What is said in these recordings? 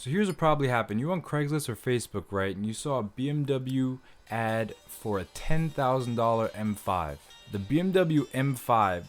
So here's what probably happened. You on Craigslist or Facebook, right? And you saw a BMW ad for a $10,000 M5. The BMW M5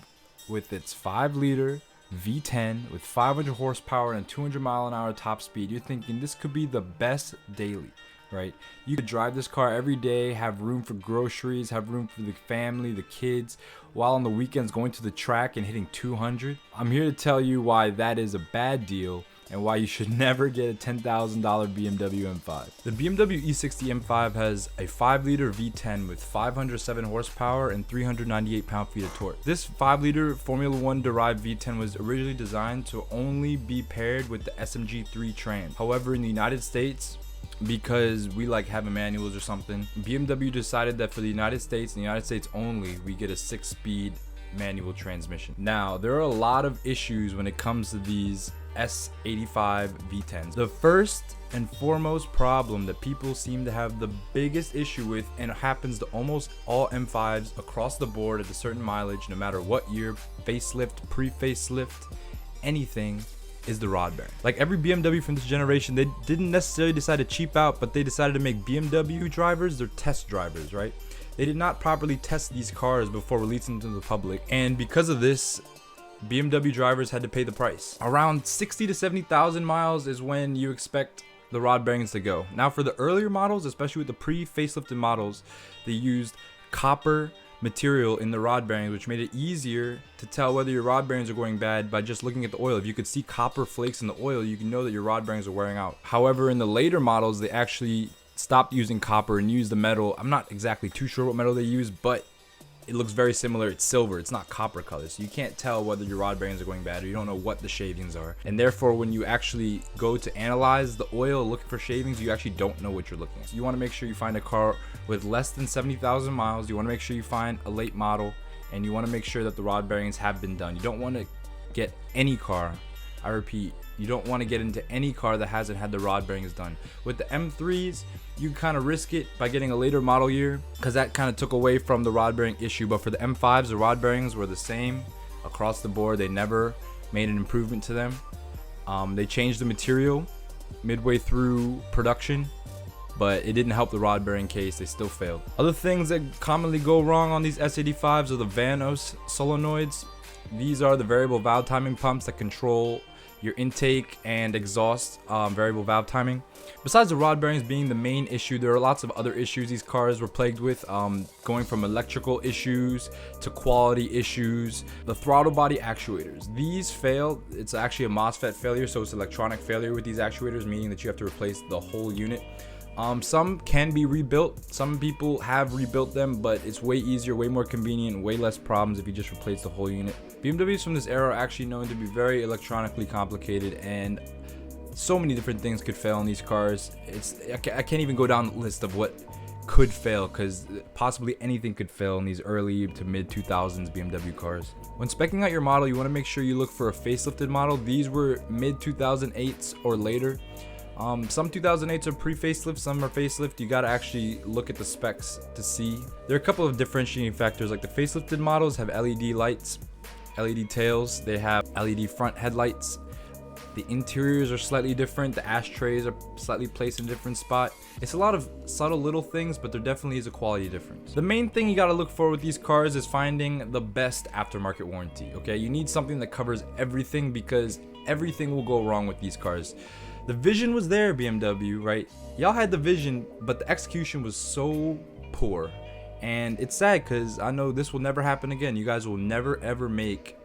with its 5-liter V10 with 500 horsepower and 200 mile an hour top speed. You're thinking this could be the best daily, right? You could drive this car every day, have room for groceries, have room for the family, the kids, while on the weekends going to the track and hitting 200. I'm here to tell you why that is a bad deal and why you should never get a $10,000 BMW M5. The BMW E60 M5 has a 5-liter V10 with 507 horsepower and 398 pound-feet of torque. This 5-liter Formula 1 derived V10 was originally designed to only be paired with the SMG3 Trans. However, in the United States, because we like having manuals or something, BMW decided that for the United States and the United States only, we get a 6-speed manual transmission. Now, there are a lot of issues when it comes to these S85 V10s. The first and foremost problem that people seem to have the biggest issue with, and it happens to almost all M5s across the board at a certain mileage, no matter what year, facelift, pre-facelift, anything, is the rod bearing. Like every BMW from this generation, they didn't necessarily decide to cheap out, but they decided to make BMW drivers their test drivers, right? They did not properly test these cars before releasing them to the public, and because of this, BMW drivers had to pay the price. Around 60 to 70,000 miles is when you expect the rod bearings to go. Now for the earlier models, especially with the pre-facelifted models, they used copper material in the rod bearings, which made it easier to tell whether your rod bearings are going bad by just looking at the oil. If you could see copper flakes in the oil, you can know that your rod bearings are wearing out. However, in the later models, they actually stopped using copper and used the metal. I'm not exactly too sure what metal they used, but it looks very similar. It's silver, it's not copper color, so you can't tell whether your rod bearings are going bad, or you don't know what the shavings are, and therefore when you actually go to analyze the oil looking for shavings, you actually don't know what you're looking at. So you want to make sure you find a car with less than 70,000 miles. You want to make sure you find a late model, and you want to make sure that the rod bearings have been done. You don't want to get any car, I repeat, you don't want to get into any car that hasn't had the rod bearings done. With the M3s, you kind of risk it by getting a later model year, because that kind of took away from the rod bearing issue. But for the M5s, the rod bearings were the same across the board. They never made an improvement to them. They changed the material midway through production, but it didn't help the rod bearing case. They still failed. Other things that commonly go wrong on these S85s are the Vanos solenoids. These are the variable valve timing pumps that control your intake and exhaust variable valve timing. Besides the rod bearings being the main issue, there are lots of other issues these cars were plagued with, going from electrical issues to quality issues. The throttle body actuators, these failed. It's actually a MOSFET failure, so it's electronic failure with these actuators, meaning that you have to replace the whole unit. Some can be rebuilt. Some people have rebuilt them, but it's way easier, way more convenient, way less problems if you just replace the whole unit. BMWs from this era are actually known to be very electronically complicated, and so many different things could fail in these cars. I can't even go down the list of what could fail, because possibly anything could fail in these early to mid 2000s BMW cars. When speccing out your model, you want to make sure you look for a facelifted model. These were mid 2008s or later. Some 2008s are pre-facelift, some are facelift. You gotta actually look at the specs to see. There are a couple of differentiating factors, like the facelifted models have LED lights, LED tails, they have LED front headlights. The interiors are slightly different, the ashtrays are slightly placed in a different spot. It's a lot of subtle little things, but there definitely is a quality difference. The main thing you gotta look for with these cars is finding the best aftermarket warranty, okay? You need something that covers everything, because everything will go wrong with these cars. The vision was there, BMW, right? Y'all had the vision, but the execution was so poor. And it's sad, because I know this will never happen again. You guys will never ever make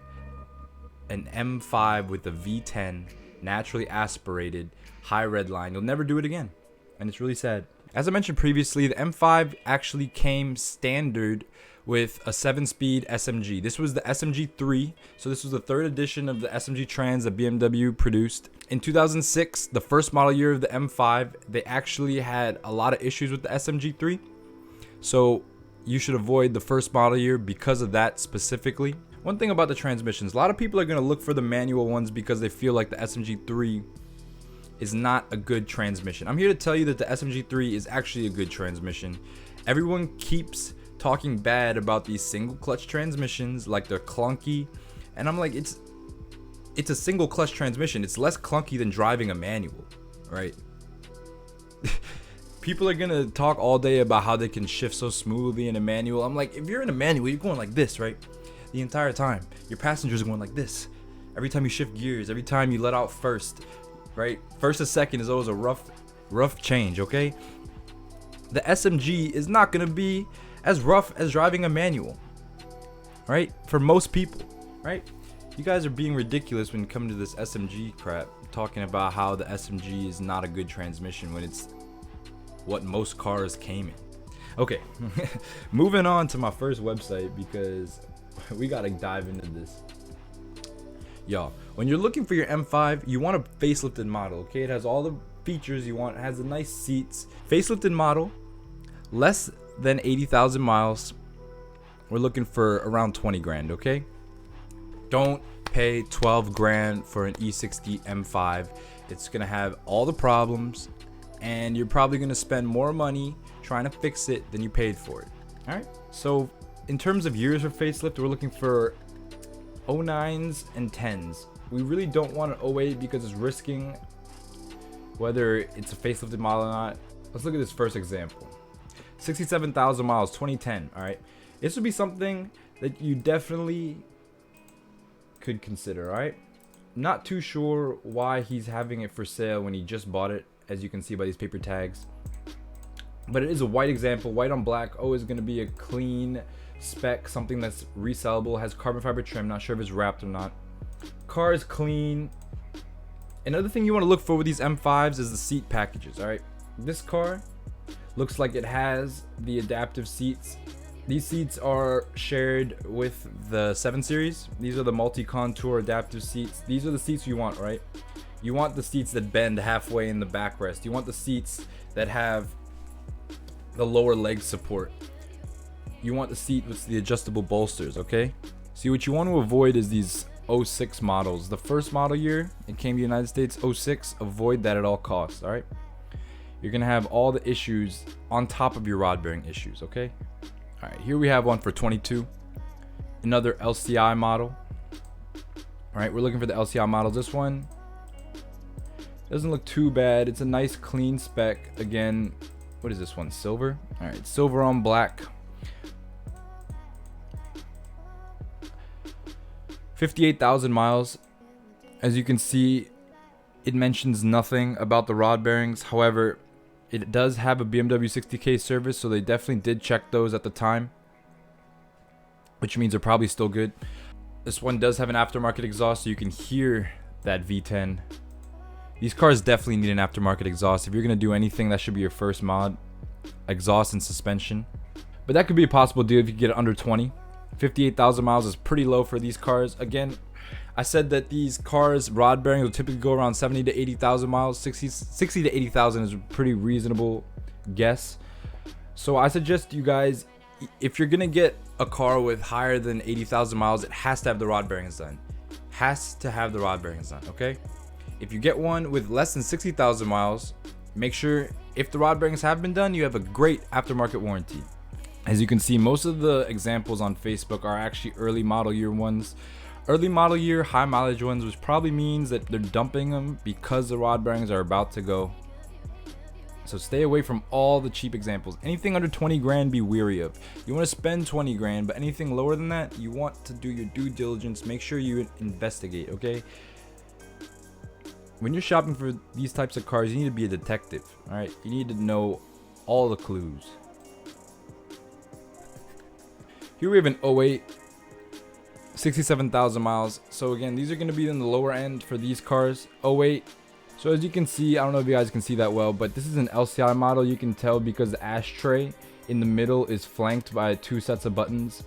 an M5 with a V10 naturally aspirated high red line. You'll never do it again, and it's really sad. As I mentioned previously, the M5 actually came standard with a 7-speed SMG. This was the SMG3, so this was the 3rd edition of the SMG Trans that BMW produced. In 2006, the first model year of the M5, they actually had a lot of issues with the SMG3, so you should avoid the first model year because of that specifically. One thing about the transmissions, a lot of people are going to look for the manual ones because they feel like the SMG3 is not a good transmission. I'm here to tell you that the SMG3 is actually a good transmission. Everyone keeps talking bad about these single clutch transmissions, like they're clunky, and I'm like, it's a single clutch transmission. It's less clunky than driving a manual. right? People are gonna talk all day about how they can shift so smoothly in a manual. I'm like, if you're in a manual, you're going like this, right? The entire time. Your passengers are going like this. Every time you shift gears, every time you let out first, right? First to second is always a rough change, okay? The SMG is not gonna be as rough as driving a manual, right? For most people, right? You guys are being ridiculous when it comes to this SMG crap, talking about how the SMG is not a good transmission when it's what most cars came in. Okay, moving on to my first website because we gotta dive into this. Y'all, when you're looking for your M5, you want a facelifted model, okay? It has all the features you want. It has the nice seats. Facelifted model, less than 80,000 miles. We're looking for around 20 grand, okay? Don't pay 12 grand for an E60 M5. It's gonna have all the problems, and you're probably gonna spend more money trying to fix it than you paid for it. All right. So in terms of years for facelift, we're looking for 09s and 10s. We really don't want an 08 because it's risking whether it's a facelifted model or not. Let's look at this first example. 67,000 miles, 2010. All right. This would be something that you definitely could consider. All right. Not too sure why he's having it for sale when he just bought it, as you can see by these paper tags. But it is a white example. White on black. Always going to be a clean spec, something that's resellable, has carbon fiber trim. Not sure if it's wrapped or not. Car is clean. Another thing you want to look for with these M5s is the seat packages. All right, this car looks like it has the adaptive seats. These seats are shared with the 7 Series. These are the multi-contour adaptive seats. These are the seats you want, right? You want the seats that bend halfway in the backrest. You want the seats that have the lower leg support. You want the seat with the adjustable bolsters, okay? See, what you want to avoid is these 06 models. The first model year it came to the United States, 06, avoid that at all costs, all right? You're going to have all the issues on top of your rod bearing issues, okay? All right, here we have one for 22. Another LCI model. All right, we're looking for the LCI models. This one doesn't look too bad. It's a nice clean spec. Again, what is this one? Silver? All right, silver on black. 58,000 miles. As you can see, it mentions nothing about the rod bearings. However, it does have a BMW 60K service, so they definitely did check those at the time, which means they're probably still good. This one does have an aftermarket exhaust, so you can hear that V10. These cars definitely need an aftermarket exhaust. If you're going to do anything, that should be your first mod. Exhaust and suspension. But that could be a possible deal if you get it under 20. 58,000 miles is pretty low for these cars. Again, I said that these cars, rod bearings, will typically go around 70 to 80,000 miles. 60 to 80,000 is a pretty reasonable guess. So I suggest you guys, if you're going to get a car with higher than 80,000 miles, it has to have the rod bearings done. Has to have the rod bearings done, okay? If you get one with less than 60,000 miles, make sure if the rod bearings have been done, you have a great aftermarket warranty. As you can see, most of the examples on Facebook are actually early model year ones. Early model year, high mileage ones, which probably means that they're dumping them because the rod bearings are about to go. So stay away from all the cheap examples. Anything under 20 grand, be weary of. You want to spend 20 grand, but anything lower than that, you want to do your due diligence. Make sure you investigate, okay? When you're shopping for these types of cars, you need to be a detective, all right? You need to know all the clues. Here we have an 08, 67,000 miles. So again, these are going to be in the lower end for these cars. 08. So as you can see, I don't know if you guys can see that well, but this is an LCI model. You can tell because the ashtray in the middle is flanked by 2 sets of buttons.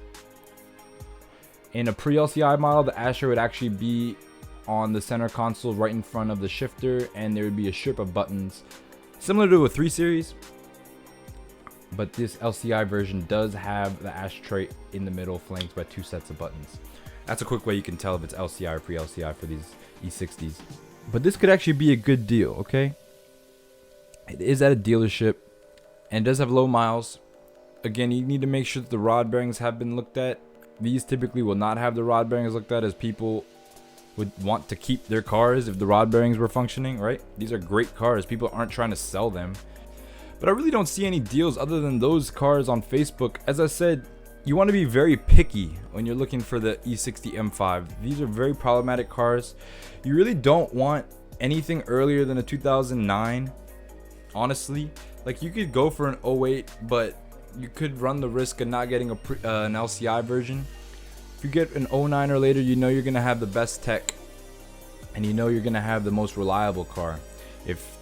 In a pre-LCI model, the ashtray would actually be on the center console right in front of the shifter, and there would be a strip of buttons similar to a 3 Series. But this LCI version does have the ashtray in the middle flanked by 2 sets of buttons. That's a quick way you can tell if it's LCI or pre-LCI for these E60s. But this could actually be a good deal, okay? It is at a dealership and it does have low miles. Again, you need to make sure that the rod bearings have been looked at. These typically will not have the rod bearings looked at, as people would want to keep their cars if the rod bearings were functioning, right? These are great cars. People aren't trying to sell them. But I really don't see any deals other than those cars on Facebook. As I said, you want to be very picky when you're looking for the E60 M5. These are very problematic cars. You really don't want anything earlier than a 2009, honestly. Like, you could go for an 08, but you could run the risk of not getting an LCI version. If you get an 09 or later, you know you're going to have the best tech, and you know you're going to have the most reliable car, if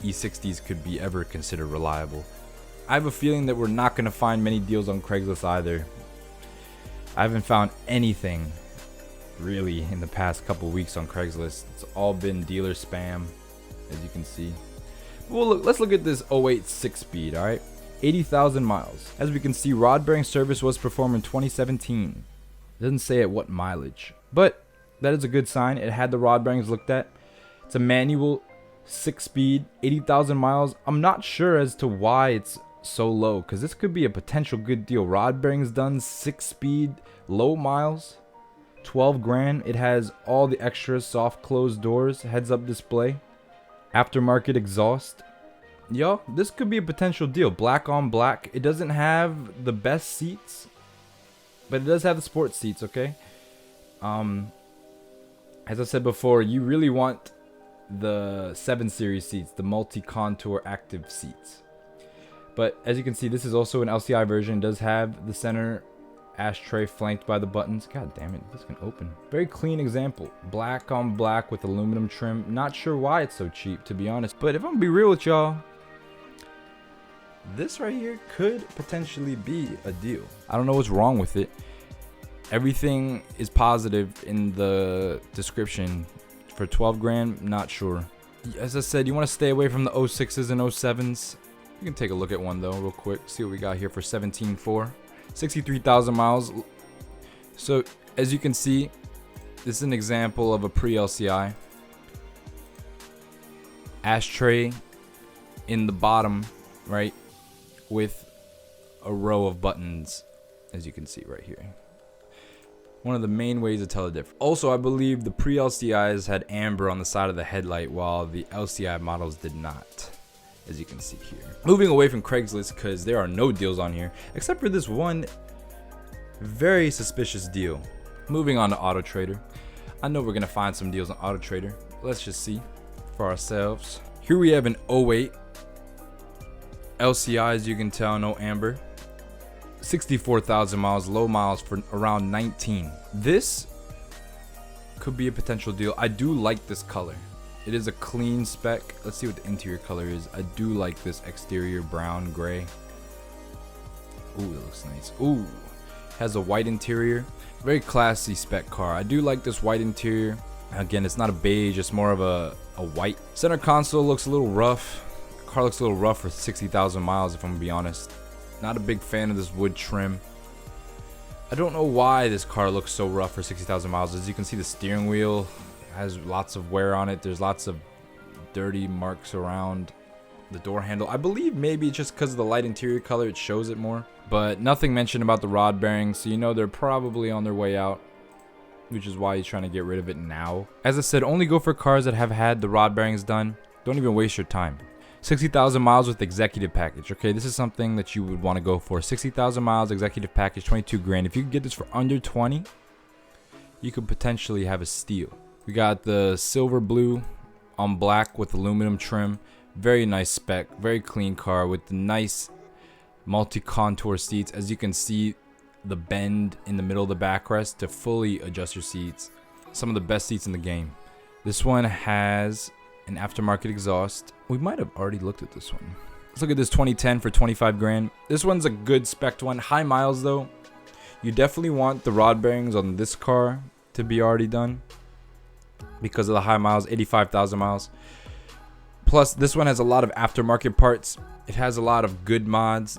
E60s could be ever considered reliable. I have a feeling that we're not going to find many deals on Craigslist either. I haven't found anything really in the past couple weeks on Craigslist. It's all been dealer spam, as you can see. Well, look, let's look at this 08 6-speed, alright? 80,000 miles. As we can see, rod bearing service was performed in 2017. It doesn't say at what mileage, but that is a good sign. It had the rod bearings looked at. It's a manual 6-speed, 80,000 miles. I'm not sure as to why it's so low, because this could be a potential good deal. Rod bearings done, 6-speed, low miles, 12 grand. It has all the extras, soft closed doors, heads up display, aftermarket exhaust. Yo, this could be a potential deal. Black on black. It doesn't have the best seats, but it does have the sports seats, okay? As I said before, you really want the 7 series seats, the multi-contour active seats. But as you can see, this is also an LCI version. It does have the center ashtray flanked by the buttons. God damn it, this can open. Very clean example. Black on black with aluminum trim. Not sure why it's so cheap, to be honest. But if I'm gonna be real with y'all, this right here could potentially be a deal. I don't know what's wrong with it. Everything is positive in the description. For 12 grand, not sure. As I said, you want to stay away from the 06s and 07s. You can take a look at one though real quick. See what we got here for 17.4. 63,000 miles. So as you can see, this is an example of a pre-LCI. Ashtray in the bottom, right? With a row of buttons, as you can see right here. One of the main ways to tell the difference. Also, I believe the pre-LCIs had amber on the side of the headlight, while the LCI models did not, as you can see here. Moving away from Craigslist, because there are no deals on here, except for this one very suspicious deal. Moving on to Auto Trader. I know we're going to find some deals on Auto Trader. Let's just see for ourselves. Here we have an 08 LCI, as you can tell, no amber. 64,000 miles, low miles for around 19. This could be a potential deal. I do like this color. It is a clean spec. Let's see what the interior color is. I do like this exterior brown gray. Ooh, it looks nice. Ooh, has a white interior. Very classy spec car. I do like this white interior. Again, it's not a beige, it's more of a white. Center console looks a little rough. Car looks a little rough for 60,000 miles, if I'm gonna be honest. Not a big fan of this wood trim. I don't know why this car looks so rough for 60,000 miles. As you can see, the steering wheel has lots of wear on it. There's lots of dirty marks around the door handle. I believe maybe it's just because of the light interior color, it shows it more. But nothing mentioned about the rod bearings, so you know they're probably on their way out, which is why he's trying to get rid of it now. As I said, only go for cars that have had the rod bearings done. Don't even waste your time. 60,000 miles with executive package. Okay, this is something that you would want to go for. 60,000 miles executive package, 22 grand. If you could get this for under 20, you could potentially have a steal. We got the silver blue on black with aluminum trim. Very nice spec, very clean car with the nice multi-contour seats. As you can see, the bend in the middle of the backrest to fully adjust your seats. Some of the best seats in the game. This one has an aftermarket exhaust. We might have already looked at this one. Let's look at this 2010 for 25 grand. This one's a good spec one. High miles though. You definitely want the rod bearings on this car to be already done because of the high miles, 85,000 miles. Plus, this one has a lot of aftermarket parts. It has a lot of good mods.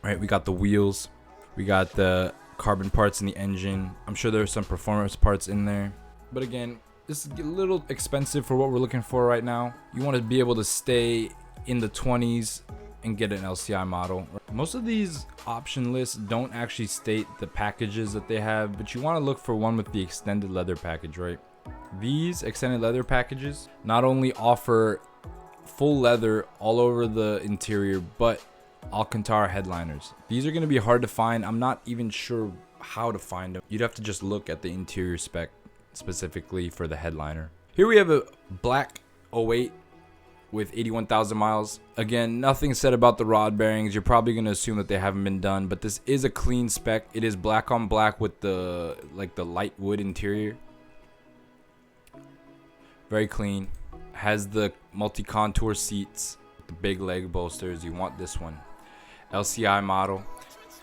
Right, we got the wheels. We got the carbon parts in the engine. I'm sure there's some performance parts in there. But again, this is a little expensive for what we're looking for right now. You want to be able to stay in the 20s and get an LCI model. Most of these option lists don't actually state the packages that they have, but you want to look for one with the extended leather package, right? These extended leather packages not only offer full leather all over the interior, but Alcantara headliners. These are going to be hard to find. I'm not even sure how to find them. You'd have to just look at the interior spec specifically for the headliner. Here we have a black 08 with 81,000 miles. Again, nothing said about the rod bearings. You're probably going to assume that they haven't been done, but this is a clean spec. It is black on black with the light wood interior. Very clean. Has the multi-contour seats, the big leg bolsters. You want this one. LCI model.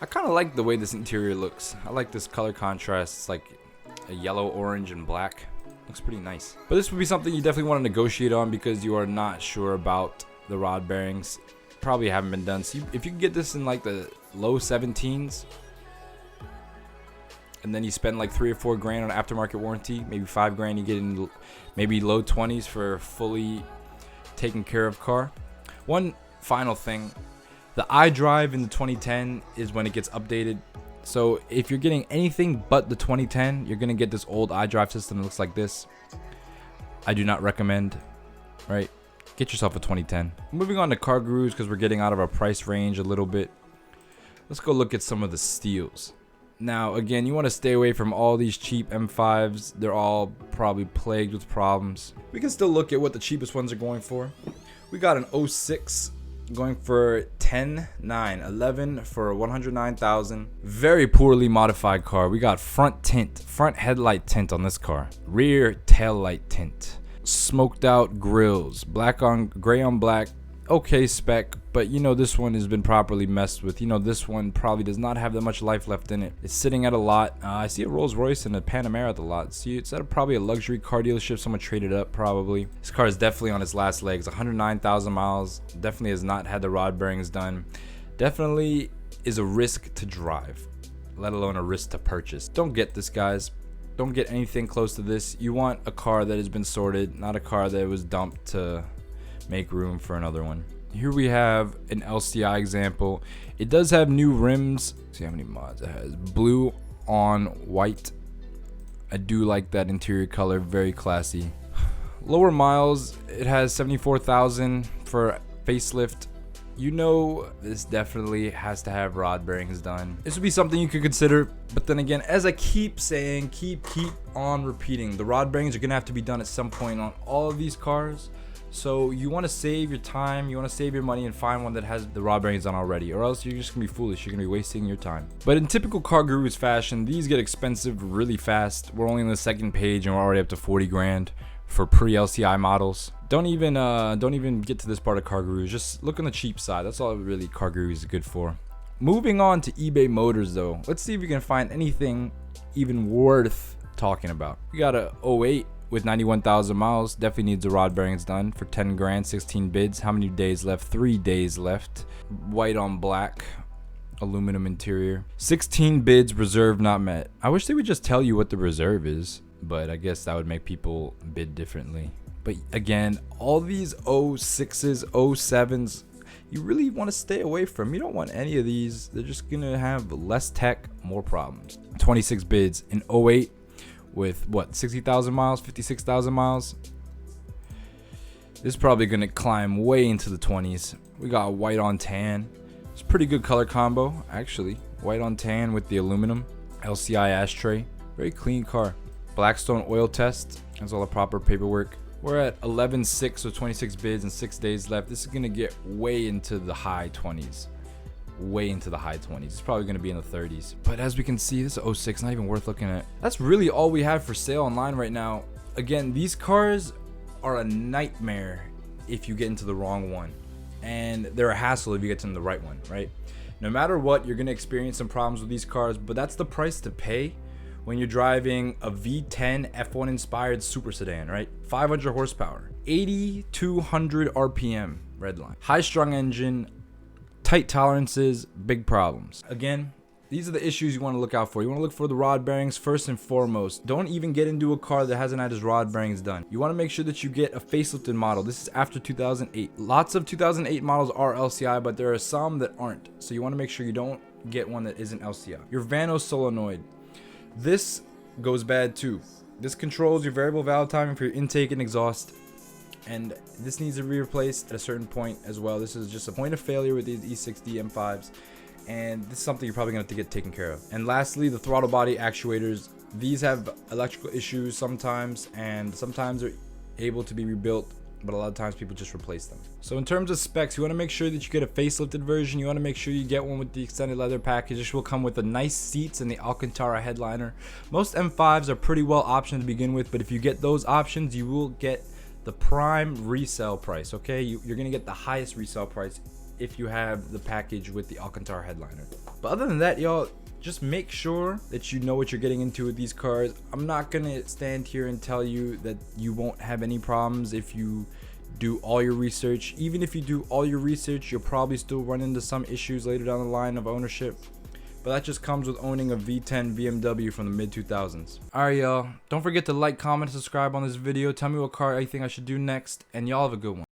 I kind of like the way this interior looks. I like this color contrast. It's like a yellow, orange, and black. Looks pretty nice. But this would be something you definitely want to negotiate on because you are not sure about the rod bearings. Probably haven't been done. So if you can get this in like the low 17s, and then you spend like 3 or 4 grand on aftermarket warranty, maybe 5 grand, you get in maybe low 20s for a fully taken care of car. One final thing, the iDrive in the 2010 is when it gets updated. So if you're getting anything but the 2010, you're gonna get this old iDrive system that looks like this. I do not recommend, right? Get yourself a 2010. Moving on to car gurus because we're getting out of our price range a little bit. Let's go look at some of the steals. Now, again, you want to stay away from all these cheap M5s. They're all probably plagued with problems. We can still look at what the cheapest ones are going for. We got an 06 going for 11 for 109,000. Very poorly modified car. We got front headlight tint on this car. Rear tail light tint. Smoked out grills. Gray on black. Okay spec, but you know this one has been properly messed with. You know this one probably does not have that much life left in it. It's sitting at a lot. I see a Rolls Royce and a Panamera at the lot. See, it's at probably a luxury car dealership. Someone traded up probably. This car is definitely on its last legs. 109,000 miles. Definitely has not had the rod bearings done. Definitely is a risk to drive, let alone a risk to purchase. Don't get this, guys. Don't get anything close to this. You want a car that has been sorted, not a car that was dumped to make room for another one. Here we have an LCI example. It does have new rims. Let's see how many mods it has. Blue on white. I do like that interior color, very classy. Lower miles, it has 74,000 for facelift. You know this definitely has to have rod bearings done. This would be something you could consider, but then again, as I keep saying, keep on repeating, the rod bearings are gonna have to be done at some point on all of these cars. So you want to save your time, you want to save your money and find one that has the rod bearings on already, or else you're just gonna be foolish. You're gonna be wasting your time. But in typical car gurus fashion, these get expensive really fast. We're only on the second page and we're already up to 40 grand for pre-LCI models. Don't even get to this part of car gurus. Just look on the cheap side. That's all really car gurus is good for. Moving on to eBay Motors though, let's see if we can find anything even worth talking about. We got a 08 with 91,000 miles. Definitely needs the rod bearings done for 10 grand, 16 bids. How many days left? 3 days left. White on black, aluminum interior. 16 bids, reserve not met. I wish they would just tell you what the reserve is, but I guess that would make people bid differently. But again, all these 06s, 07s, you really want to stay away from. You don't want any of these. They're just gonna have less tech, more problems. 26 bids in 08 with what, 60,000 miles, 56,000 miles. This is probably gonna climb way into the 20s. We got white on tan. It's a pretty good color combo actually. White on tan with the aluminum LCI ashtray. Very clean car. Blackstone oil test has all the proper paperwork. We're at 11.6 with 26 bids and 6 days left. This is gonna get way into the high 20s. Way into the high 20s. It's probably going to be in the 30s. But as we can see, this is 06, not even worth looking at. That's really all we have for sale online right now. Again, these cars are a nightmare if you get into the wrong one, and they're a hassle if you get into the right one, right? No matter what, you're going to experience some problems with these cars, but that's the price to pay when you're driving a V10 F1 inspired super sedan, right? 500 horsepower, 8,200 RPM, redline, high strung engine, tight tolerances, big problems. Again, these are the issues you want to look out for. You want to look for the rod bearings first and foremost. Don't even get into a car that hasn't had its rod bearings done. You want to make sure that you get a facelifted model. This is after 2008. Lots of 2008 models are LCI, but there are some that aren't. So you want to make sure you don't get one that isn't LCI. Your Vano solenoid. This goes bad too. This controls your variable valve timing for your intake and exhaust. And this needs to be replaced at a certain point as well. This is just a point of failure with these E60 M5s. And this is something you're probably going to have to get taken care of. And lastly, the throttle body actuators. These have electrical issues sometimes, and sometimes they're able to be rebuilt, but a lot of times people just replace them. So in terms of specs, you want to make sure that you get a facelifted version. You want to make sure you get one with the extended leather package. This will come with the nice seats and the Alcantara headliner. Most M5s are pretty well optioned to begin with, but if you get those options, you will get the prime resale price, okay? You're going to get the highest resale price if you have the package with the Alcantara headliner. But other than that, y'all, just make sure that you know what you're getting into with these cars. I'm not gonna stand here and tell you that you won't have any problems if you do all your research. Even if you do all your research, you'll probably still run into some issues later down the line of ownership. But that just comes with owning a V10 BMW from the mid-2000s. Alright, y'all, don't forget to like, comment, and subscribe on this video. Tell me what car you think I should do next, and y'all have a good one.